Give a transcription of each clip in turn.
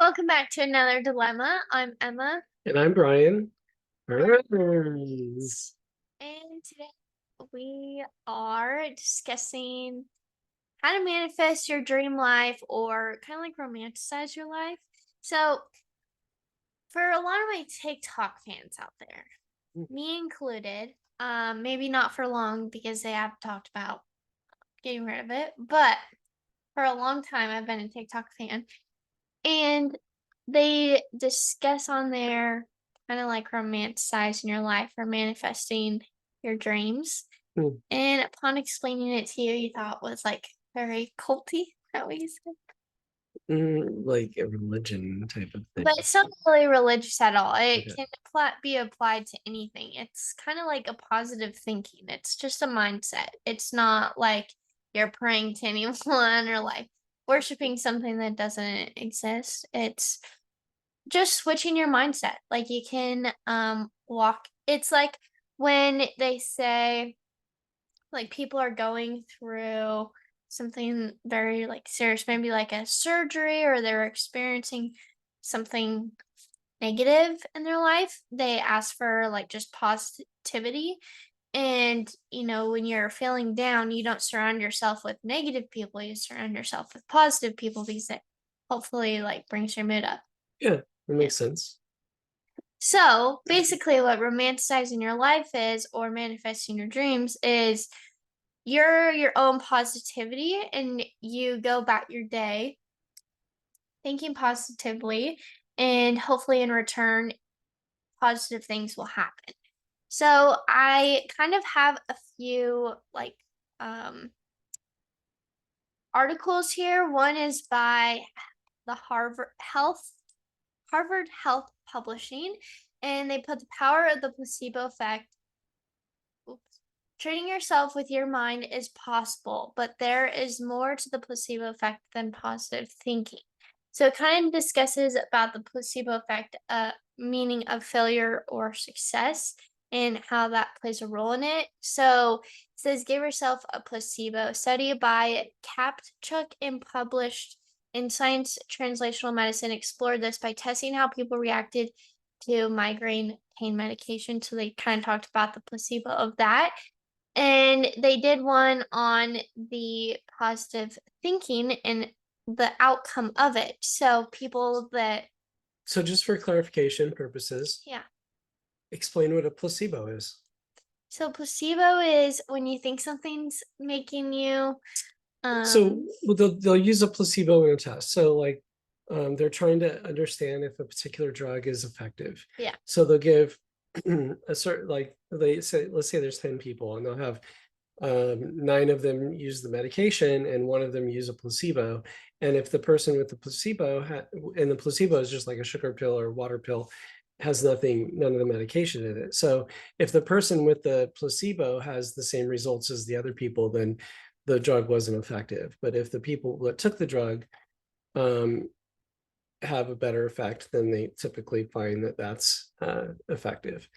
Welcome back to another dilemma. I'm Emma, And I'm Brian. and Burns. today we are discussing how to manifest your dream life or kind of like romanticize your life. So, for a lot of my TikTok fans out there, me included, maybe not for long because they have talked about getting rid of it, but for a long time I've been a TikTok fan. And they discuss on there kind of like romanticizing your life or manifesting your dreams. Hmm. And upon explaining it to you, you thought was like very culty. Is that what you said? Like a religion type of thing. But it's not really religious at all. It Okay. can be applied to anything. It's kind of like a positive thinking. It's just a mindset. It's not like you're praying to anyone or like worshiping something that doesn't exist. It's just switching your mindset. Like you can walk. It's like when they say like people are going through something very like serious, maybe like a surgery or they're experiencing something negative in their life, they ask for like just positivity. And when you're feeling down, you don't surround yourself with negative people, you surround yourself with positive people because it hopefully like brings your mood up. Yeah, that Yeah. makes sense. So basically, what romanticizing your life is, or manifesting your dreams, is you're your own positivity, and you go about your day thinking positively, and hopefully, in return, positive things will happen. So I kind of have a few like um, articles here. One is by the Harvard Health Publishing, and they put the power of the placebo effect. Oops. Treating yourself with your mind is possible, but there is more to the placebo effect than positive thinking. So it kind of discusses about the placebo effect, meaning of failure or success, and how that plays a role in it. So it says give yourself a placebo. Study by Kapchuk and published in Science Translational Medicine explored this by testing how people reacted to migraine pain medication. So they kind of talked about the placebo of that. And they did one on the positive thinking and the outcome of it. So people that, So just for clarification purposes, yeah. explain what a placebo is. So placebo is when you think something's making you, So um, well, they'll use a placebo in a test. So like they're trying to understand if a particular drug is effective. yeah. So they'll give a certain, like they say, let's say there's 10 people and they'll have 9 of them use the medication and 1 of them use a placebo. And if the person with the placebo and the placebo is just like a sugar pill or water pill, has none of the medication in it. So if the person with the placebo has the same results as the other people, then the drug wasn't effective. But if the people that took the drug um, have a better effect, then they typically find that that's effective.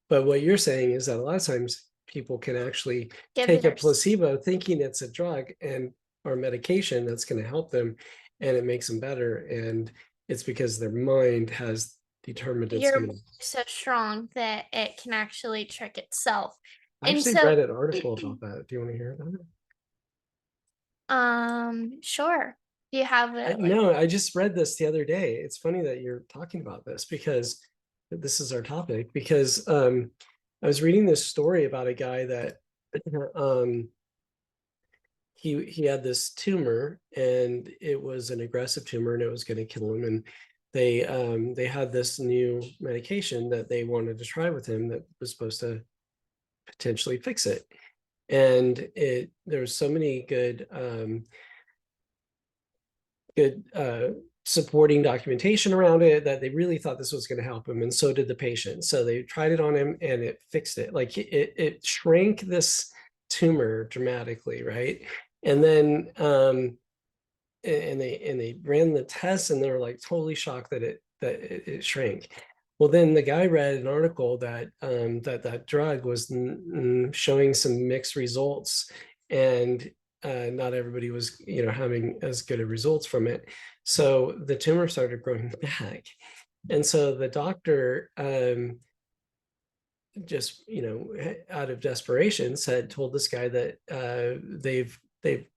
But what you're saying is that a lot of times people can actually Give take a their, placebo thinking it's a drug and or medication that's going to help them, and it makes them better. And it's because their mind has determined it's your going mind to. is so strong that it can actually trick itself. I And actually so, read an article about that. Do you want to hear about it? sure. Do you have it like, No, I just read this the other day. It's funny that you're talking about this because this is our topic. Because I was reading this story about a guy that um, he had this tumor and it was an aggressive tumor and it was going to kill him. And they had this new medication that they wanted to try with him that was supposed to potentially fix it. And there was so many good supporting documentation around it that they really thought this was going to help him, and so did the patient. So they tried it on him and it fixed it. Like it shrank this tumor dramatically, right? And then they ran the tests and they were like totally shocked that it shrank. Well, then the guy read an article that that drug was showing some mixed results, and not everybody was, having as good of results from it. So the tumor started growing back. And so the doctor, just, out of desperation told this guy that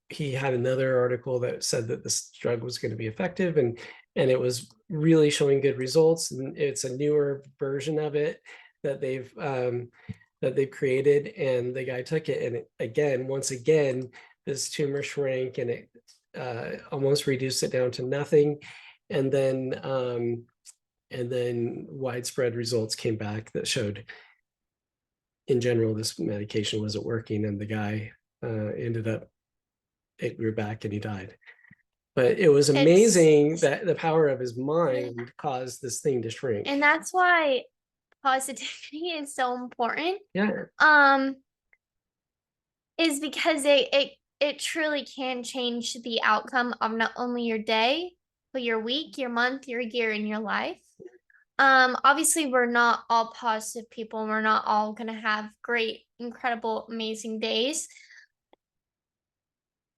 he had another article that said that this drug was going to be effective, and it was really showing good results, and it's a newer version of it that they've created. And the guy took it, and once again, this tumor shrank, and it almost reduced it down to nothing. And then widespread results came back that showed, in general, this medication wasn't working, and the guy ended up, it grew back and he died. But it was It's amazing that the power of his yeah, mind caused this thing to shrink. and that's why positivity is so important. Yeah. Um, is because it truly can change the outcome of not only your day, but your week, your month, your year, and your life. Obviously we're not all positive people, and we're not all gonna have great, incredible, amazing days.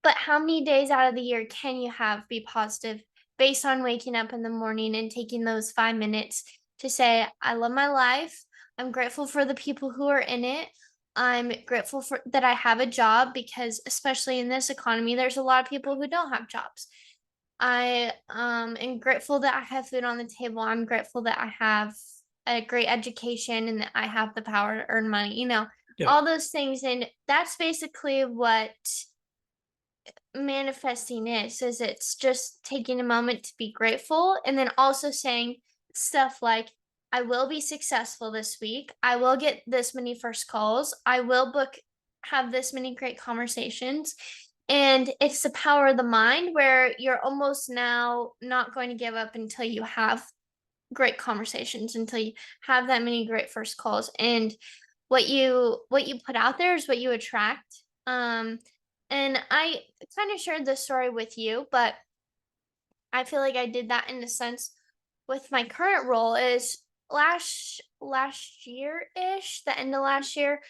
But how many days out of the year can you have be positive based on waking up in the morning and taking those 5 minutes to say, I love my life. I'm grateful for the people who are in it. I'm grateful for that I have a job, because especially in this economy, there's a lot of people who don't have jobs. I am grateful that I have food on the table. I'm grateful that I have a great education and that I have the power to earn money, Yeah. all those things. And that's basically what manifesting is it's just taking a moment to be grateful, and then also saying stuff like, I will be successful this week, I will get this many first calls, I will have this many great conversations. And it's the power of the mind, where you're almost now not going to give up until you have great conversations, until you have that many great first calls. And what you put out there is what you attract. And I kind of shared this story with you, but I feel like I did that in a sense with my current role. Is last year ish, the end of last year,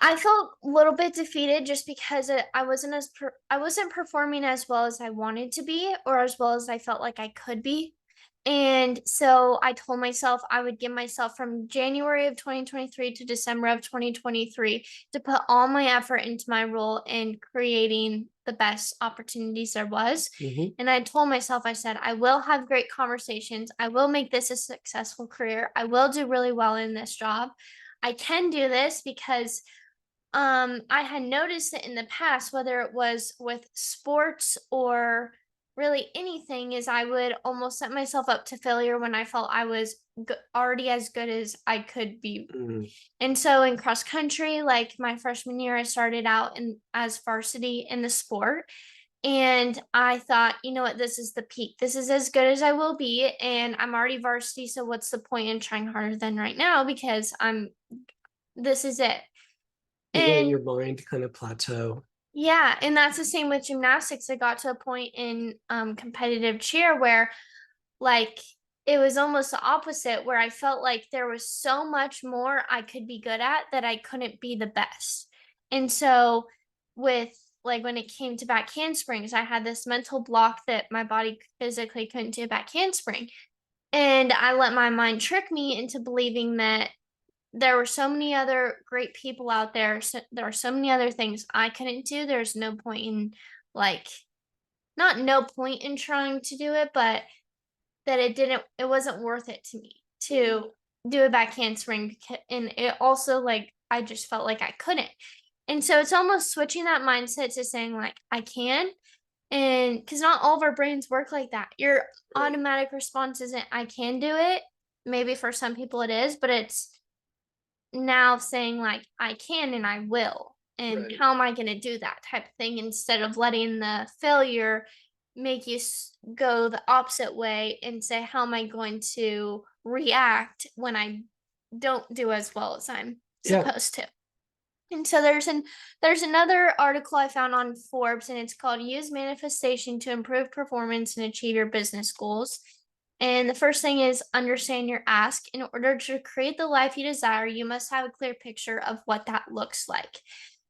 I felt a little bit defeated just because I wasn't performing as well as I wanted to be, or as well as I felt like I could be. And so I told myself I would give myself from January of 2023 to December of 2023 to put all my effort into my role in creating the best opportunities there was. Mhm. And I told myself, I said, I will have great conversations. I will make this a successful career. I will do really well in this job. I can do this because I had noticed that in the past, whether it was with sports or really anything, is I would almost set myself up to failure when I felt I was already as good as I could be. Mhm. And so in cross country, like my freshman year, I started out in as varsity in the sport. And I thought, you know what, this is the peak. This is as good as I will be. And I'm already varsity. So what's the point in trying harder than right now? Because this is it. You let And your mind kind of plateau. yeah, and that's the same with gymnastics. I got to a point in competitive cheer where, like, it was almost the opposite, where I felt like there was so much more I could be good at that I couldn't be the best. And so with like when it came to back handsprings, I had this mental block that my body physically couldn't do back handspring. And I let my mind trick me into believing that there were so many other great people out there. So there are so many other things I couldn't do. There's no point in, like, not no point in trying to do it, but that it wasn't worth it to me to do a back handspring. And it also, like, I just felt like I couldn't. And so it's almost switching that mindset to saying, like, I can. And because not all of our brains work like that. Your Right. automatic response isn't, I can do it. Maybe for some people it is, but it's now saying like I can and I will. And Right. how am I going to do that type of thing, instead of letting the failure make you go the opposite way and say, how am I going to react when I don't do as well as I'm Yeah. supposed to? And so there's another article I found on Forbes, and it's called Use Manifestation to Improve Performance and Achieve Your Business Goals. And the first thing is understand your ask. In order to create the life you desire, you must have a clear picture of what that looks like.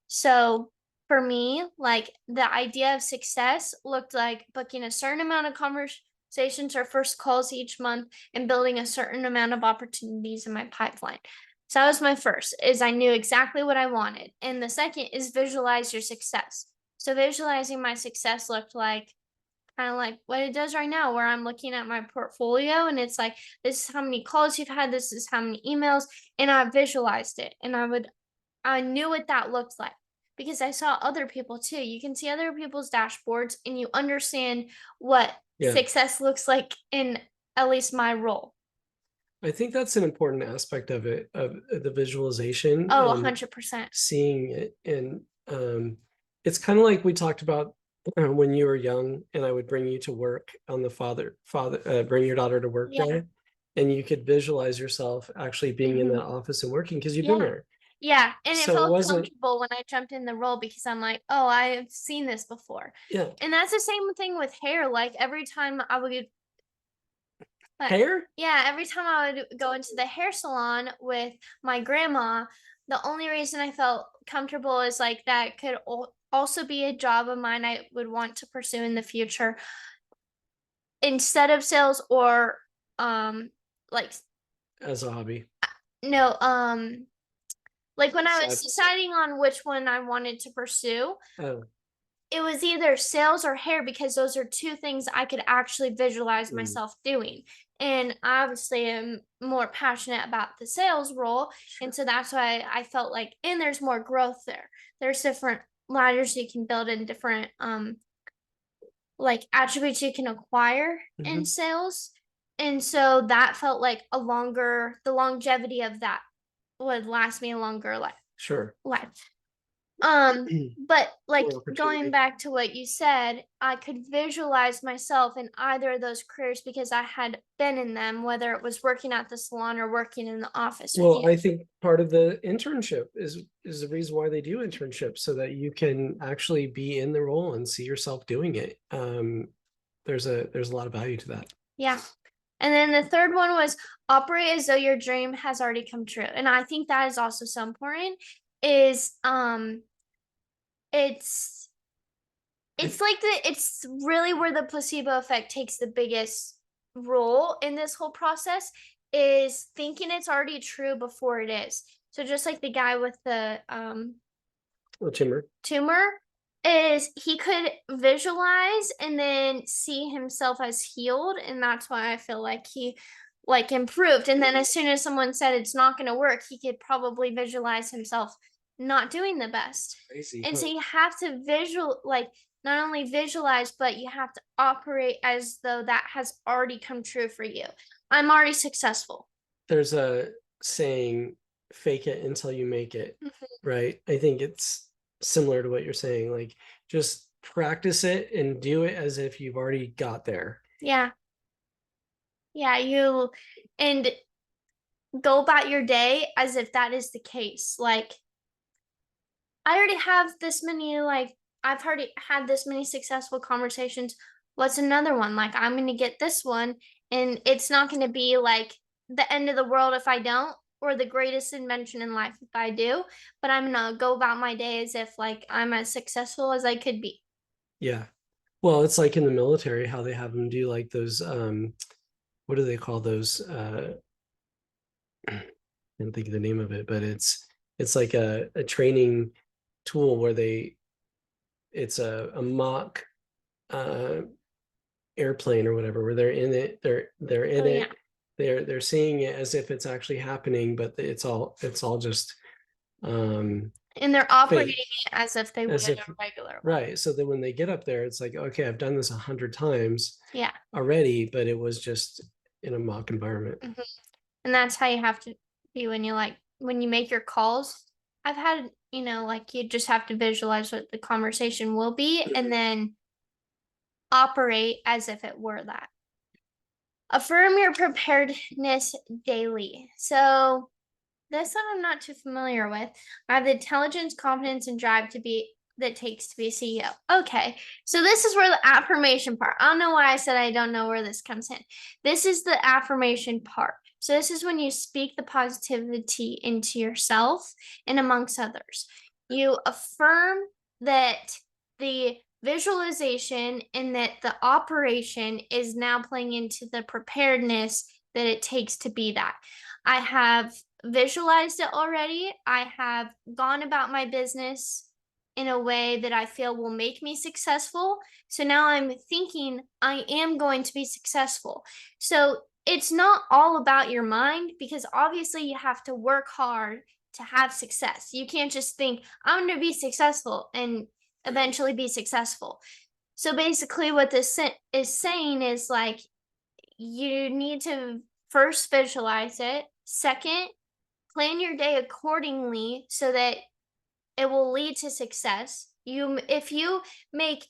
So for me, like the idea of success looked like booking a certain amount of conversations or first calls each month and building a certain amount of opportunities in my pipeline. So that was my first, is I knew exactly what I wanted. And the second is visualize your success. So visualizing my success looked like kind of like what it does right now, where I'm looking at my portfolio and it's like, this is how many calls you've had, this is how many emails, and I visualized it. And I knew what that looked like because I saw other people too. You can see other people's dashboards and you understand what Yeah. success looks like in at least my role. I think that's an important aspect of it, of the visualization Oh, and 100%. seeing it. And it's kind of like we talked about when you were young, and I would bring you to work on the bring your daughter to work Yeah. day, and you could visualize yourself actually being in Mhm. that office and working because you've been Yeah. there. Yeah. And it So it felt wasn't, comfortable when I jumped in the role because I'm like, oh, I've seen this before. yeah, And that's the same thing with hair. Like every time I would But hair. yeah, every time I would go into the hair salon with my grandma, the only reason I felt comfortable is like that could also be a job of mine I would want to pursue in the future instead of sales or like As a hobby. no like when I was Side. deciding on which one I wanted to pursue, Oh, it was either sales or hair because those are two things I could actually visualize mm, myself doing. And I obviously am more passionate about the sales role. And sure. so that's why I felt like, and there's more growth there. There's different ladders you can build and different like attributes you can acquire in Mhm. sales. And so that felt like the longevity of that would last me a longer Sure. life. But like More going opportunity. back to what you said, I could visualize myself in either of those careers because I had been in them, whether it was working at the salon or working in the office with Well, you. I think part of the internship is the reason why they do internships, so that you can actually be in the role and see yourself doing it. There's a lot of value to that. Yeah. And then the third one was operate as though your dream has already come true. And I think that is also so important is it's I, it's really where the placebo effect takes the biggest role in this whole process is thinking it's already true before it is. So just like the guy with the Timber. tumor is he could visualize and then see himself as healed, and that's why I feel like he like improved. And then as soon as someone said it's not going to work, he could probably visualize himself not doing the best. Crazy, And so huh? you have to not only visualize, but you have to operate as though that has already come true for you. I'm already successful. There's a saying, fake it until you make it, Mhm. right? I think it's similar to what you're saying. Like, just practice it and do it as if you've already got there. Yeah. Yeah, you and go about your day as if that is the case. Like, I already have this many, like, I've already had this many successful conversations. What's another one? Like, I'm going to get this one, and it's not going to be like the end of the world if I don't, or the greatest invention in life if I do. But I'm going to go about my day as if, like, I'm as successful as I could be. Yeah. Well, it's like in the military, how they have them do like those, what do they call those? I can't think of the name of it, but it's like a training tool where it's a mock uh airplane or whatever, where they're in it, they're Oh, in yeah. it, they're seeing it as if it's actually happening, but it's all just And they're operating fake, it as if they would as a if, regular one. right. So that when they get up there, it's like, okay, I've done this 100 times Yeah. already, but it was just in a mock environment. Mhm. And that's how you have to be when you when you make your calls. I've had, like you just have to visualize what the conversation will be and then operate as if it were that. Affirm your preparedness daily. So this one I'm not too familiar with. I have the intelligence, confidence, and drive to be that takes to be a CEO. Okay. So this is where the affirmation part. I don't know why I said I don't know where this comes in. This is the affirmation part. So this is when you speak the positivity into yourself and amongst others. You affirm that the visualization and that the operation is now playing into the preparedness that it takes to be that. I have visualized it already. I have gone about my business in a way that I feel will make me successful. So now I'm thinking I am going to be successful. So it's not all about your mind, because obviously you have to work hard to have success. You can't just think, I'm going to be successful and eventually be successful. So basically, what is saying is like, you need to first visualize it. Second, plan your day accordingly so that it will lead to success. If you make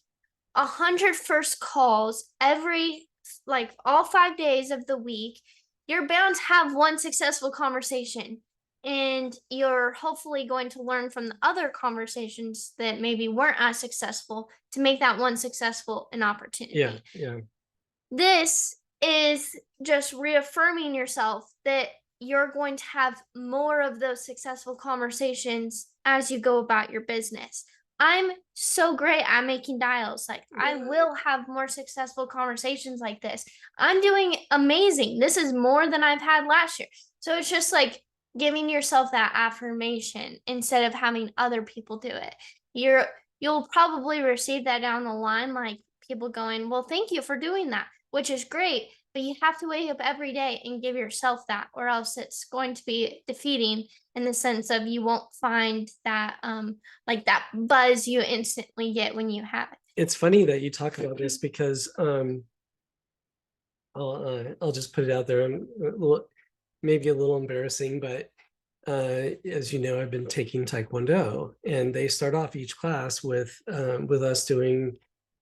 100 first calls every, like, all 5 days of the week, you're bound to have one successful conversation, and you're hopefully going to learn from the other conversations that maybe weren't as successful to make that one successful an Yeah, opportunity. yeah. This is just reaffirming yourself that you're going to have more of those successful conversations as you go about your business. I'm so great at making dials. Like, I will have more successful conversations like this. I'm doing amazing. This is more than I've had last year. So it's just like giving yourself that affirmation instead of having other people do it. You're you'll probably receive that down the line, like people going, "Well, thank you for doing that," which is great, but you have to wake up every day and give yourself that, or else it's going to be defeating, in the sense of you won't find that like that buzz you instantly get when you have it. It's funny that you talk about this because I'll just put it out there. I'm a little, maybe a little embarrassing, but as you know, I've been taking Taekwondo, and they start off each class with us doing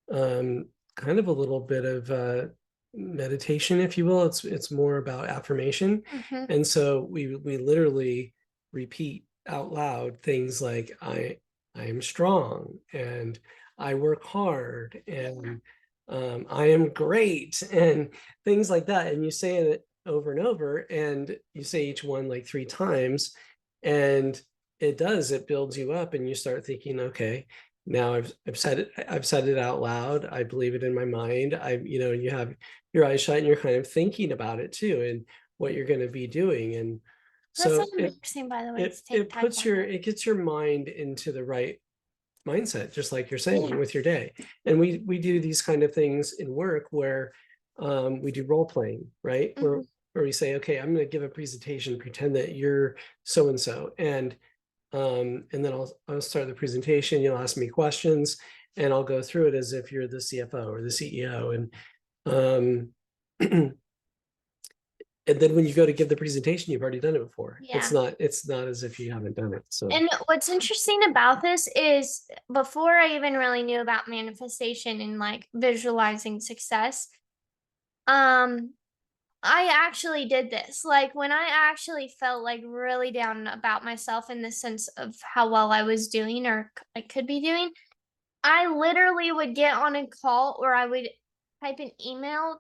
kind of a little bit of meditation, if you will. It's more about affirmation, Mhm. and so we literally repeat out loud things like I am strong, and I work hard, and I am great, and things like that. And you say it over and over, and you say each one like 3 times, and it builds you up, and you start thinking, okay, now I've said it out loud. I believe it in my mind. You have your eyes shut, and you're kind of thinking about it too, and what you're going to be doing. And That's so interesting, by the way, to take taekwondo. it gets your mind into the right mindset, just like you're saying, Yeah. with your day. And we do these kind of things in work where we do role playing, right? Mhm. Where we say, okay, I'm going to give a presentation, pretend that you're so and so, and then I'll start the presentation. You'll ask me questions, and I'll go through it as if you're the CFO or the CEO. And and then when you go to give the presentation, you've already done it before. Yeah. It's not as if you haven't done it. So And what's interesting about this is, before I even really knew about manifestation and like visualizing success, um, I actually did this. Like, when I actually felt like really down about myself in the sense of how well I was doing, or I could be doing, I literally would get on a call, or I would type an email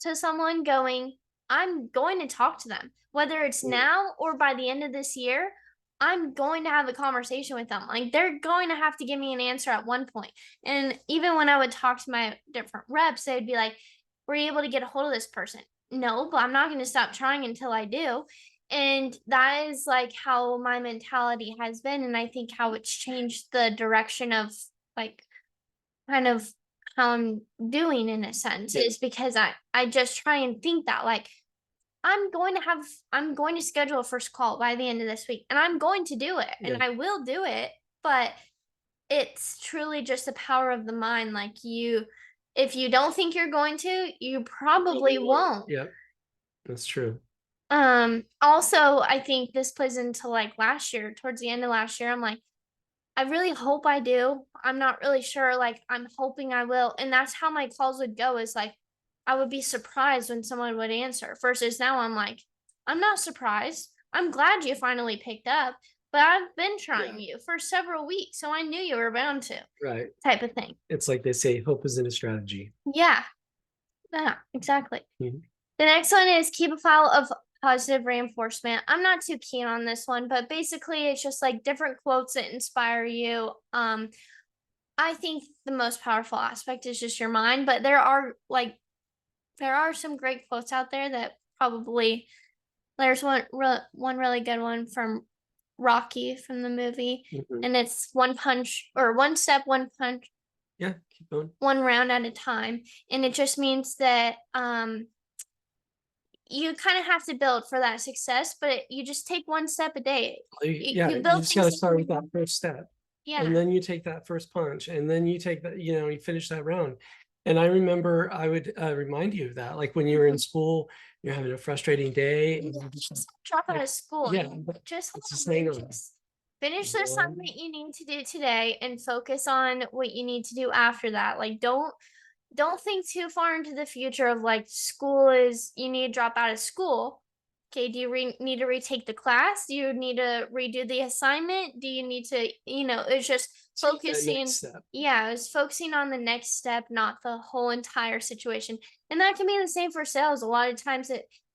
to someone going, "I'm going to talk to them. Whether it's now or by the end of this year, I'm going to have a conversation with them. Like, they're going to have to give me an answer at one point." And even when I would talk to my different reps, they'd be like, "Were you able to get a hold of this person?" "No, but I'm not going to stop trying until I do." And that is like how my mentality has been. And I think how it's changed the direction of, like, kind of how I'm doing, in a sense, yeah, is because I just try and think that, like, I'm going to schedule a first call by the end of this week, and I'm going to do it, and yeah, I will do it. But it's truly just the power of the mind. Like, if you don't think you're going to, you probably won't. yeah, that's true. Also, I think this plays into, like, last year, towards the end of last year, I'm like, I really hope I do. I'm not really sure. Like, I'm hoping I will. And that's how my calls would go, is like, I would be surprised when someone would answer, versus now I'm like, I'm not surprised. I'm glad you finally picked up, but I've been trying you for several weeks. So I knew you were bound to, Right. type of thing. It's like they say, hope isn't a strategy. Yeah. Yeah, exactly. Mhm. The next one is keep a file of positive reinforcement. I'm not too keen on this one, but basically it's just like different quotes that inspire you. I think the most powerful aspect is just your mind, but there are some great quotes out there that probably there's one really good one from Rocky from the movie, Mhm. and it's one punch or one step, one punch, Yeah, keep going. one round at a time, and it just means that you kind of have to build for that success, but you just take one step a day. Yeah, You you build just gotta things. start with that first step. And Yeah. then you take that first punch, and then you take that, you finish that round. And I remember I would remind you of that, like when you were in Mhm. school, you're having a frustrating day, and Yeah, you just just drop out like, of school. yeah, but Just it's hold just on, hang on. just finish the One, assignment you need to do today and focus on what you need to do after that. Like don't think too far into the future of like school is you need to drop out of school. Okay, do you need to retake the class? Do you need to redo the assignment? Do you need to, it's just take that next focusing. step. Yeah, it's focusing on the next step, not the whole entire situation. And that can be the same for sales. A lot of times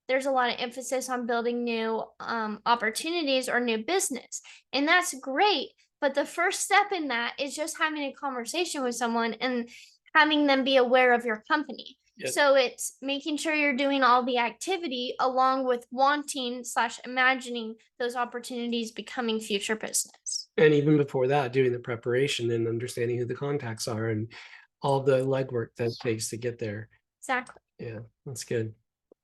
there's a lot of emphasis on building new opportunities or new business. And that's great. But the first step in that is just having a conversation with someone and having them be aware of your company. Yeah. So it's making sure you're doing all the activity along with wanting slash imagining those opportunities becoming future business. And even before that, doing the preparation and understanding who the contacts are and all the legwork that it takes to get there. Exactly. Yeah, that's good.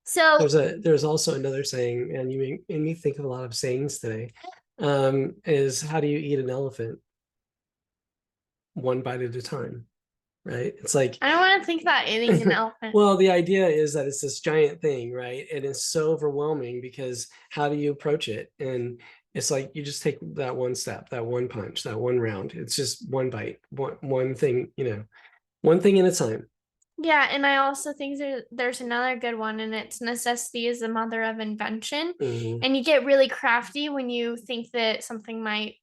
So There's also another saying, and you made me think of a lot of sayings today. Is how do you eat an elephant? One bite at a time, right? It's like, I don't want to think about eating an elephant. well, the idea is that it's this giant thing, right? And it's so overwhelming because how do you approach it? And it's like you just take that one step, that one punch, that one round. It's just one bite, one thing, one thing at a time. Yeah, and I also think there's another good one, and it's necessity is the mother of invention. Mhm. And you get really crafty when you think that something might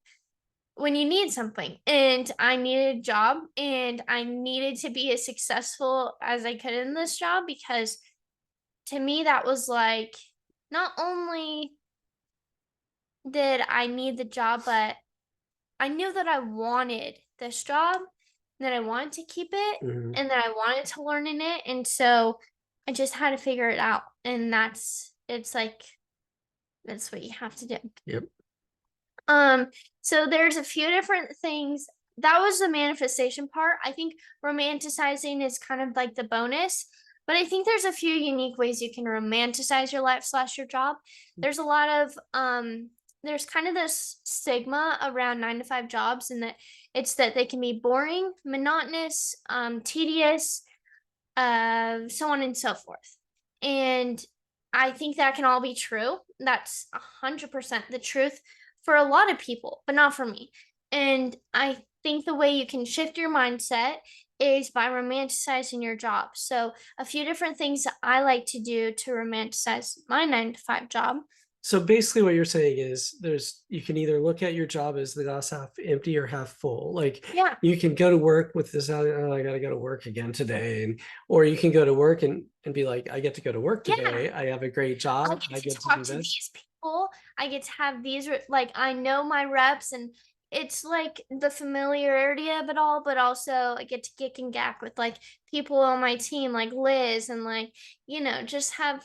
when you need something. And I needed a job and I needed to be as successful as I could in this job because to me that was like not only did I need the job, but I knew that I wanted this job, that I wanted to keep it, Mhm. and that I wanted to learn in it. And so I just had to figure it out. And it's like, that's what you have to do. Yep. Um, so there's a few different things. That was the manifestation part. I think romanticizing is kind of like the bonus, but I think there's a few unique ways you can romanticize your life slash your job. There's a lot of there's kind of this stigma around 9 to 5 jobs and that it's that they can be boring, monotonous, tedious, so on and so forth. And I think that can all be true. That's 100% the truth for a lot of people, but not for me. And I think the way you can shift your mindset is by romanticizing your job. So, a few different things that I like to do to romanticize my 9 to 5 job. So basically what you're saying is you can either look at your job as the glass half empty or half full. Like Yeah. you can go to work with this, oh, I gotta go to work again today. Or you can go to work and be like, I get to go to work Yeah. today. I have a great I job. get I to get to talk do to this. these people. I get to have like I know my reps and it's like the familiarity of it all, but also I get to kick and gack with like people on my team, like Liz, and like, just have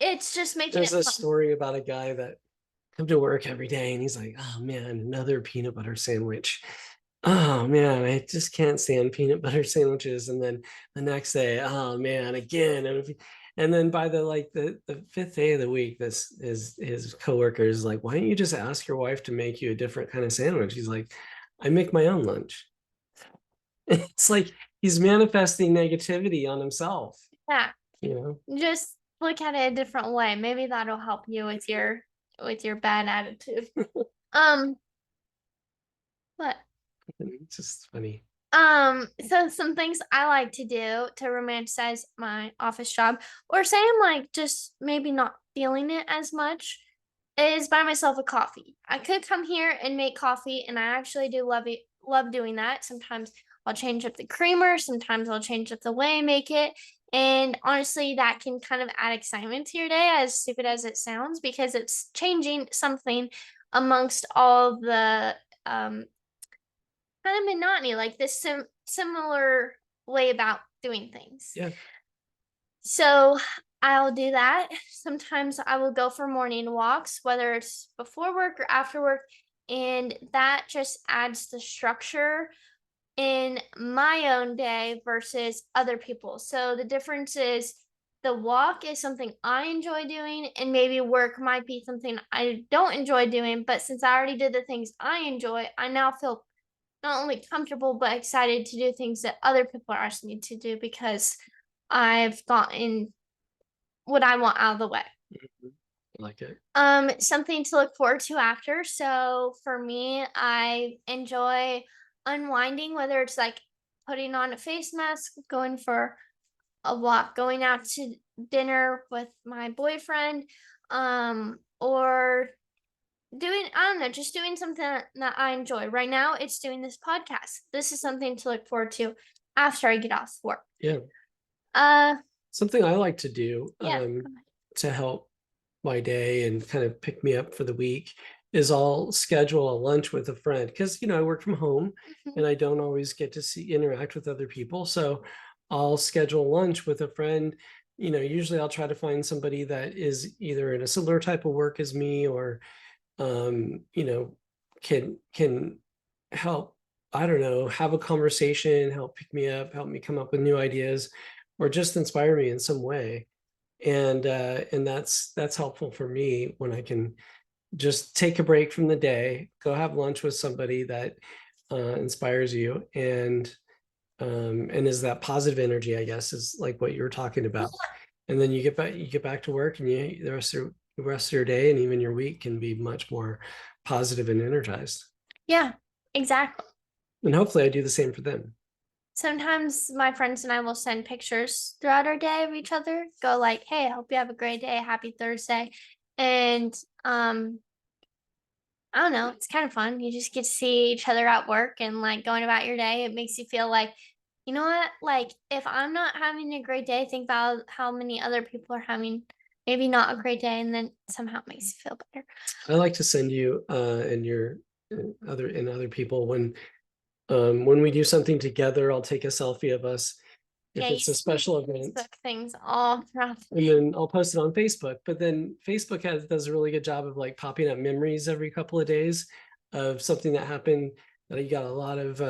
it's just making There's it a fun. story about a guy that come to work every day and he's like, oh man, another peanut butter sandwich. Oh man, I just can't stand peanut butter sandwiches. And then the next day, oh man, again. And then by the fifth day of the week, this is his coworker is like, why don't you just ask your wife to make you a different kind of sandwich? He's like, I make my own lunch. It's like he's manifesting negativity on himself, Yeah. you know. Just look at it a different way. Maybe that'll help you with your bad attitude. Um, but It's just funny. so some things I like to do to romanticize my office job, or say I'm like just maybe not feeling it as much, is buy myself a coffee. I could come here and make coffee, and I actually do love doing that. Sometimes I'll change up the creamer, sometimes I'll change up the way I make it. And honestly, that can kind of add excitement to your day, as stupid as it sounds, because it's changing something amongst all the um kind of monotony, like this similar way about doing things. Yeah. So I'll do that. Sometimes I will go for morning walks, whether it's before work or after work. And that just adds the structure in my own day versus other people. So the difference is the walk is something I enjoy doing, and maybe work might be something I don't enjoy doing. But since I already did the things I enjoy, I now feel not only comfortable but excited to do things that other people are asking me to do because I've gotten what I want out of the way. Mhm. I like it. Something to look forward to after. So for me, I enjoy unwinding, whether it's like putting on a face mask, going for a walk, going out to dinner with my boyfriend, or doing, I don't know, just doing something that I enjoy. Right now, it's doing this podcast. This is something to look forward to after I get off work. Yeah. Uh, Something I like to do yeah. to help my day and kind of pick me up for the week is I'll schedule a lunch with a friend because I work from home Mhm. and I don't always get to interact with other people. So I'll schedule lunch with a friend. Usually I'll try to find somebody that is either in a similar type of work as me or can help, I don't know, have a conversation, help pick me up, help me come up with new ideas, or just inspire me in some way. And that's helpful for me when I can just take a break from the day, go have lunch with somebody that inspires you and is that positive energy, I guess, is like what you were talking about. And then you get back to work, and the rest of your day and even your week can be much more positive and energized. Yeah, exactly. And hopefully I do the same for them. Sometimes my friends and I will send pictures throughout our day of each other. Go like, "Hey, I hope you have a great day. Happy Thursday." And I don't know, it's kind of fun. You just get to see each other at work and like going about your day. It makes you feel like, you know what? Like if I'm not having a great day, think about how many other people are having maybe not a great day, and then somehow it makes you feel better. I like to send you and your other people when we do something together, I'll take a selfie of us Yeah, if you it's a see me special event. Facebook things all throughout the And day. then I'll post it on Facebook. But then Facebook does a really good job of like popping up memories every couple of days of something that happened that you got a lot of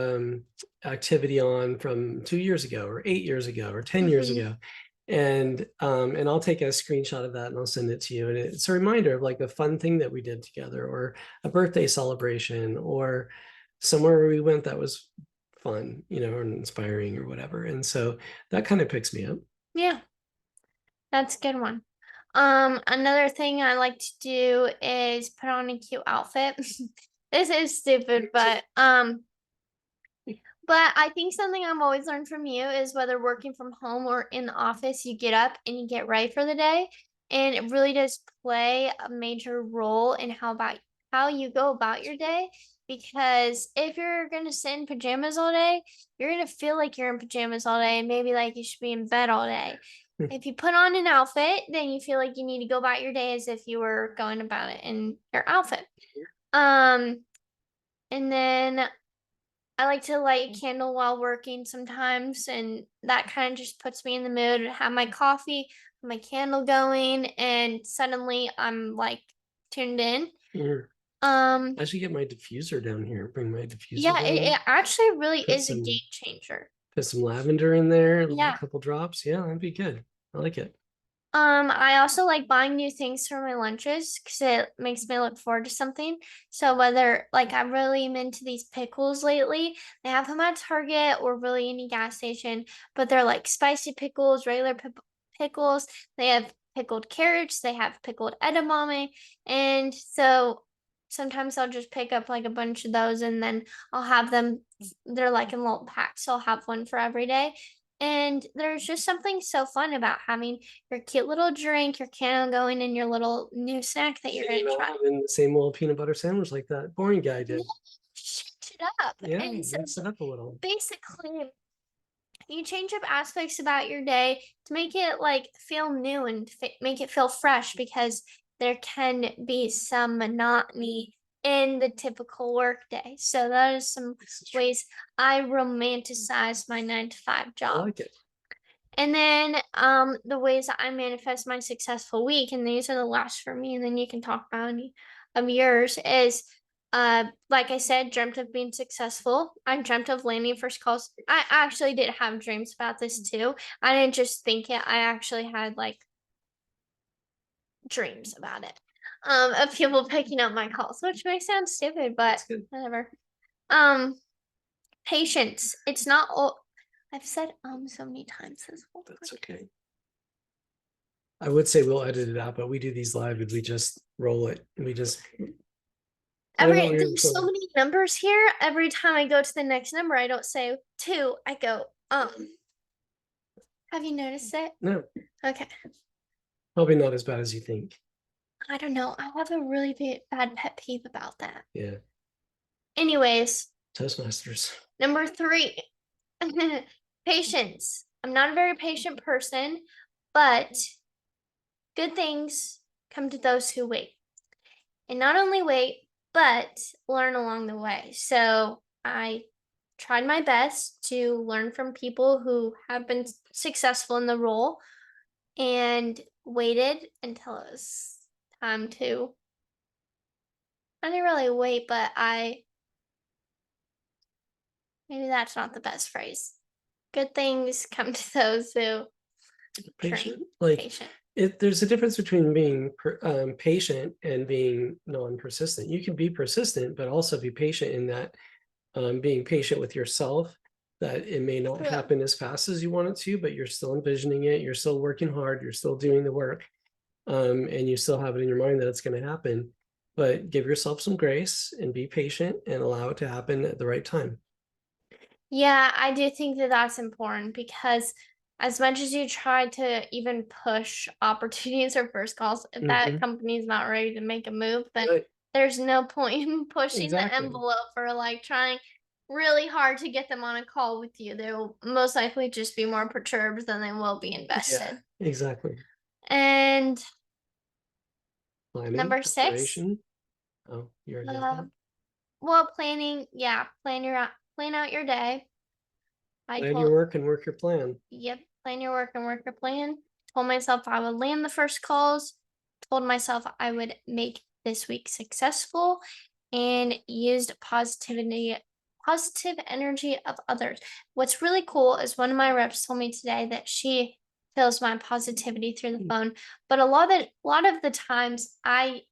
activity on from 2 years ago or 8 years ago or 10 years Mhm. ago. And I'll take a screenshot of that and I'll send it to you. And it's a reminder of like a fun thing that we did together, or a birthday celebration, or somewhere we went that was fun, and inspiring or whatever. And so that kind of picks me up. Yeah, that's a good one. Another thing I like to do is put on a cute outfit. This is stupid, but I think something I'm always learned from you is whether working from home or in the office, you get up and you get ready for the day. And it really does play a major role in how you go about your day. Because if you're gonna sit in pajamas all day, you're gonna feel like you're in pajamas all day and maybe like you should be in bed all day. If you put on an outfit, then you feel like you need to go about your day as if you were going about it in your outfit. Um, and then I like to light a candle while working sometimes, and that kind of just puts me in the mood. Have my coffee, my candle going, and suddenly I'm like tuned in. Or Um, I should get my diffuser down here. Bring my diffuser yeah, down. it actually really Put is a game some changer. put some lavender in there, a Yeah. couple drops. Yeah, that'd be good. I like it. I also like buying new things for my lunches because it makes me look forward to something. So whether like I'm really into these pickles lately, they have them at Target or really any gas station, but they're like spicy pickles, regular pickles. They have pickled carrots, they have pickled edamame, and so sometimes I'll just pick up like a bunch of those and then I'll have them. They're like in little packs, so I'll have one for every day. And there's just something so fun about having your cute little drink, your candle going, and your little new snack that you're You gonna know, try. having the same old peanut butter sandwich like that boring guy Yeah, did. change it up. Yeah, And so mix it up a little. basically, you change up aspects about your day to make it like feel new and make it feel fresh because there can be some monotony in the typical workday. So that is some This is true. ways I romanticize my 9 to 5 I job. like it. And then the ways that I manifest my successful week, and these are the last for me, and then you can talk about any of yours, is like I said, dreamt of being successful. I dreamt of landing first calls. I actually did have dreams about this too. I didn't just think it, I actually had like dreams about it. Of people picking up my calls, which may sound stupid, but That's good. whatever. Um, patience. It's not all I've said so many times this whole That's podcast. okay. I would say we'll edit it out, but we do these live and we just roll it. And we just I don't know where you're There's so from. many numbers here. Every time I go to the next number, I don't say two, I go, have you noticed it? No, Okay. probably not as bad as you think. I don't know. I have a really bad pet peeve about that. Yeah. Anyways, Toastmasters. number 3, patience. I'm not a very patient person, but good things come to those who wait. And not only wait, but learn along the way. So I tried my best to learn from people who have been successful in the role and waited until it was time to. I didn't really wait, but maybe that's not the best phrase. Good things come to those who Patient. train Like patient. there's a difference between being patient and being non-persistent. You can be persistent, but also be patient in that being patient with yourself, that it may not True. happen as fast as you want it to, but you're still envisioning it, you're still working hard, you're still doing the work, and you still have it in your mind that it's going to happen. But give yourself some grace and be patient and allow it to happen at the right time. Yeah, I do think that that's important because as much as you try to even push opportunities or first calls, if that Mhm. company is not ready to make a move, then Right. there's no point in pushing the Exactly. envelope or like trying really hard to get them on a call with you. They'll most likely just be more perturbed than they will be Yeah, invested. exactly. And Planning, number 6, preparation. Oh, you already have uh, that. well, planning, yeah, plan out your day. I Plan your told work and work your plan. Yep, plan your work and work your plan. Told myself I would land the first calls. Told myself I would make this week successful and used positive energy of others. What's really cool is one of my reps told me today that she feels my positivity through the phone. But a lot of the times I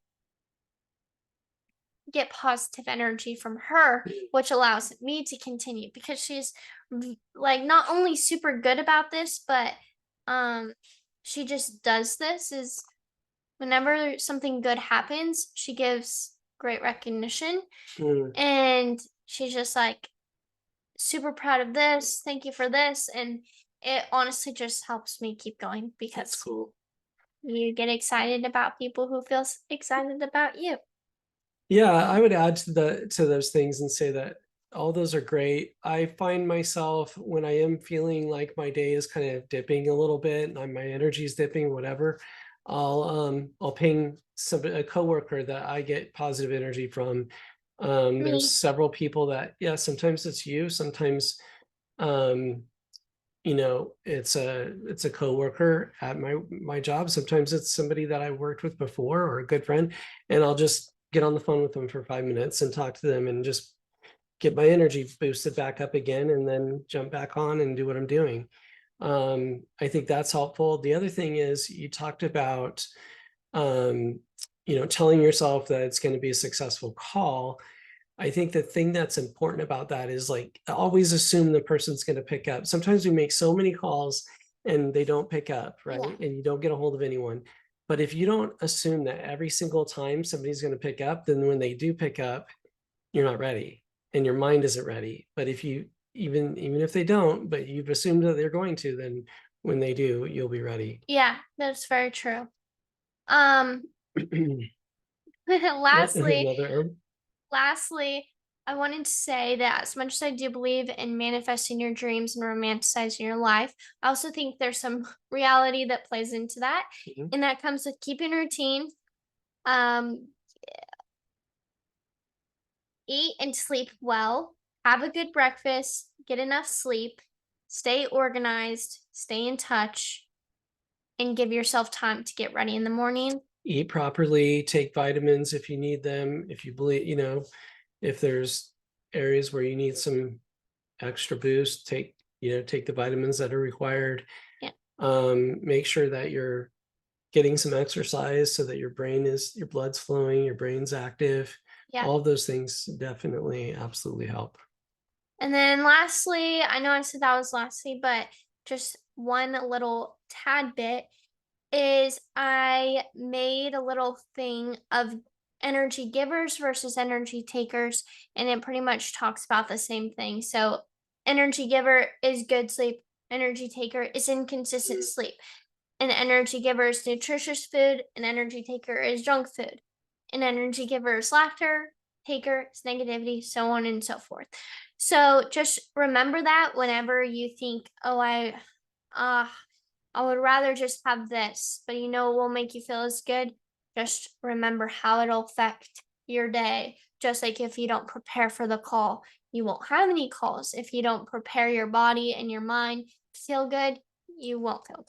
get positive energy from her, which allows me to continue because she's like not only super good about this, but um she just does this is whenever something good happens, she gives great recognition Mm, and she's just like super proud of this. Thank you for this. And it honestly just helps me keep going that's because cool. you get excited about people who feel excited about you. Yeah, I would add to those things and say that all those are great. I find myself when I am feeling like my day is kind of dipping a little bit and my energy is dipping, whatever, I'll ping a coworker that I get positive energy from. There's Me. several people that, yeah, sometimes it's you, sometimes um it's a coworker at my job, sometimes it's somebody that I worked with before or a good friend, and I'll just get on the phone with them for 5 minutes and talk to them and just get my energy boosted back up again and then jump back on and do what I'm doing. I think that's helpful. The other thing is you talked about um telling yourself that it's going to be a successful call. I think the thing that's important about that is like always assume the person's going to pick up. Sometimes we make so many calls and they don't pick up, right? Yeah. And you don't get a hold of anyone. But if you don't assume that every single time somebody's going to pick up, then when they do pick up, you're not ready and your mind isn't ready. But if you even if they don't, but you've assumed that they're going to, then when they do, you'll be ready. Yeah, that's very true. Um, lastly, Another lastly, I wanted to say that as much as I do believe in manifesting your dreams and romanticizing your life, I also think there's some reality that plays into that, Mhm. and that comes with keeping routine, um, eat and sleep well, have a good breakfast, get enough sleep, stay organized, stay in touch, and give yourself time to get ready in the morning. Eat properly, take vitamins if you need them, if you believe, if there's areas where you need some extra boost, take the vitamins that are required. Yeah. Make sure that you're getting some exercise so that your blood's flowing, your brain's active. Yeah. All of those things definitely absolutely help. And then lastly, I know I said that was lastly, but just one little tad bit is I made a little thing of energy givers versus energy takers, and it pretty much talks about the same thing. So, energy giver is good sleep, energy taker is inconsistent sleep. An energy giver is nutritious food, an energy taker is junk food. An energy giver is laughter, taker is negativity, so on and so forth. So just remember that whenever you think, oh, uh I would rather just have this, but it won't make you feel as good. Just remember how it'll affect your day. Just like if you don't prepare for the call, you won't have any calls. If you don't prepare your body and your mind to feel good, you won't feel good.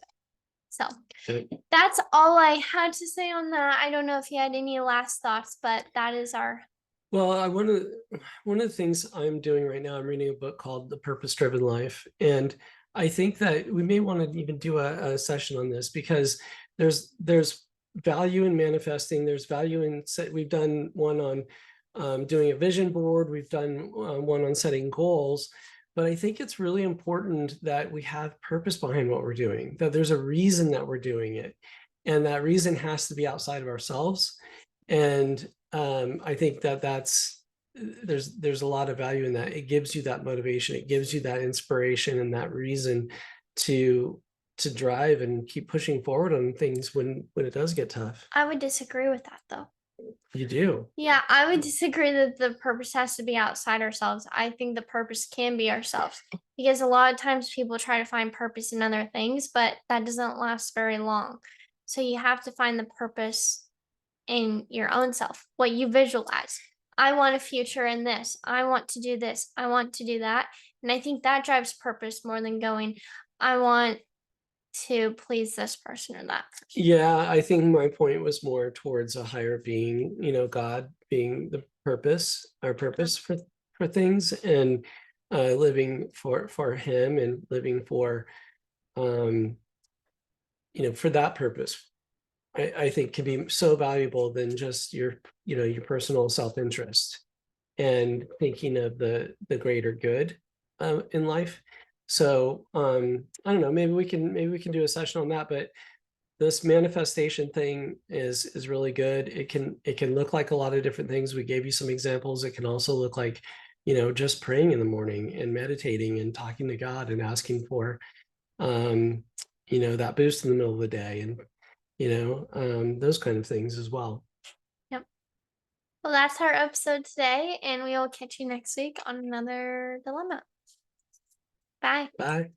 So Okay. that's all I had to say on that. I don't know if you had any last thoughts, but that is our. Well, one of the things I'm doing right now, I'm reading a book called The Purpose Driven Life. And I think that we may want to even do a session on this because there's value in manifesting. There's value in we've done one on doing a vision board. We've done one on setting goals. But I think it's really important that we have purpose behind what we're doing, that there's a reason that we're doing it. And that reason has to be outside of ourselves. And I think there's a lot of value in that. It gives you that motivation, it gives you that inspiration and that reason to drive and keep pushing forward on things when it does get tough. I would disagree with that though. You do. Yeah, I would disagree that the purpose has to be outside ourselves. I think the purpose can be ourselves because a lot of times people try to find purpose in other things, but that doesn't last very long. So you have to find the purpose in your own self, what you visualize. I want a future in this. I want to do this. I want to do that. And I think that drives purpose more than going, I want to please this person or that person. Yeah, I think my point was more towards a higher being, God being the purpose, our purpose for things, and living for him and living um for that purpose. I think can be so valuable than just your personal self-interest and thinking of the greater good in life. So I don't know, maybe we can do a session on that, but this manifestation thing is really good. It can look like a lot of different things. We gave you some examples. It can also look like, just praying in the morning and meditating and talking to God and asking for that boost in the middle of the day and those kind of things as well. Yep. Well, that's our episode today, and we will catch you next week on another dilemma. Bye. Bye.